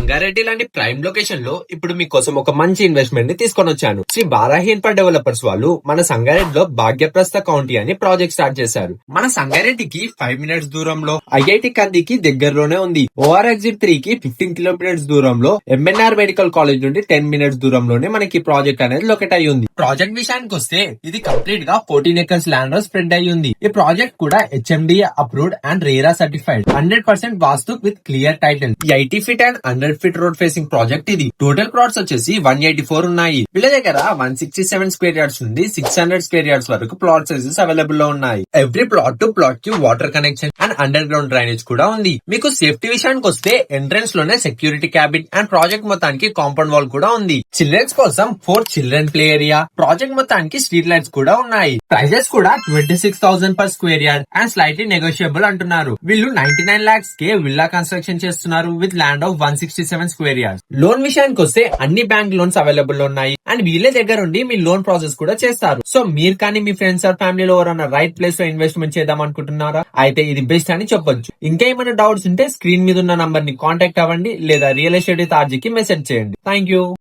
సంగారెడ్డి లాంటి prime location లో ఇప్పుడు మీకోసం ఒక మంచి ఇన్వెస్ట్మెంట్ ని తీసుకొని వచ్చాను. శ్రీ బారాహి ఇన్ఫ్రా డెవలపర్స్ వాళ్ళు మన సంగారెడ్డిలో భాగ్యప్రస్థ కౌంటీ అని ప్రాజెక్ట్ స్టార్ట్ చేశారు. మన సంగారెడ్డికి 5 మినిట్స్ దూరంలో ఐఐటి కందికి దగ్గరలోనే ఉంది. ఓఆర్ ఎగ్జిట్ 3 కి 15 కిలోమీటర్స్ దూరంలో ఎంఎన్ఆర్ మెడికల్ కాలేజ్ నుండి 10 మినిట్స్ దూరంలోనే మనకి ప్రాజెక్ట్ అనేది లొకేట్ అయ్యి ఉంది. ప్రాజెక్ట్ విషయానికి వస్తే ఇది కంప్లీట్ గా 14 ఎకర్స్ ల్యాండ్ లో స్ప్రెడ్ అయ్యి ఉంది. ఈ ప్రాజెక్ట్ కూడా HMDA approved and RERA certified 100% vastu with clear title. 80 feet and 100 feet road facing project ఇది. టోటల్ ప్లాట్స్ వచ్చేసి 184 ఉన్నాయి. వీళ్ళ దగ్గర 167 స్క్వేర్ యార్డ్స్ నుండి 600 స్క్వేర్ యార్డ్స్ వరకు ప్లాట్ సైజెస్ అవైలబుల్ లో ఉన్నాయి. ఎవ్రీ ప్లాట్ టు ప్లాట్ కి water connection and under ground drainage కూడా ఉంది. మీకు సేఫ్టీ విషయానికి వస్తే ఎంట్రన్స్ లోనే సెక్యూరిటీ క్యాబిన్ అండ్ ప్రాజెక్ట్ మొత్తానికి కాంపౌండ్ వాల్ కూడా ఉంది. చిల్డ్రన్స్ కోసం 4 చిల్డ్రన్ ప్లే ఏరియా, ప్రాజెక్ట్ మొత్తానికి స్ట్రీట్ లైట్స్ కూడా ఉన్నాయి. ప్రైజెస్ కూడా 26,000 per square yard and slightly negotiable అంటున్నారు. వీళ్ళు 99 lakhs కే విల్లా కన్స్ట్రక్షన్ చేస్తున్నారు with land of 167 square yards. Loan విషయానికి వస్తే అన్ని బ్యాంక్ లోన్స్ అవైలబుల్ ఉన్నాయి అండ్ వీళ్ళే దగ్గర ఉండి మీ లోన్ ప్రాసెస్ కూడా చేస్తారు. సో మీరు కానీ మీ ఫ్రెండ్స్ ఆర్ ఫ్యామిలీలో ఎవరైనా రైట్ ప్లేస్ లో ఇన్వెస్ట్మెంట్ చేద్దాం అనుకుంటున్నారా? అయితే ఇది బెస్ట్ అని చెప్పొచ్చు. ఇంకా ఏమైనా డౌట్స్ ఉంటే స్క్రీన్ మీద ఉన్న నంబర్ ని కాంటాక్ట్ అవ్వండి లేదా రియల్ ఎస్టేట్ విత్ ఆర్జీకి మెసేజ్ చేయండి. Thank you.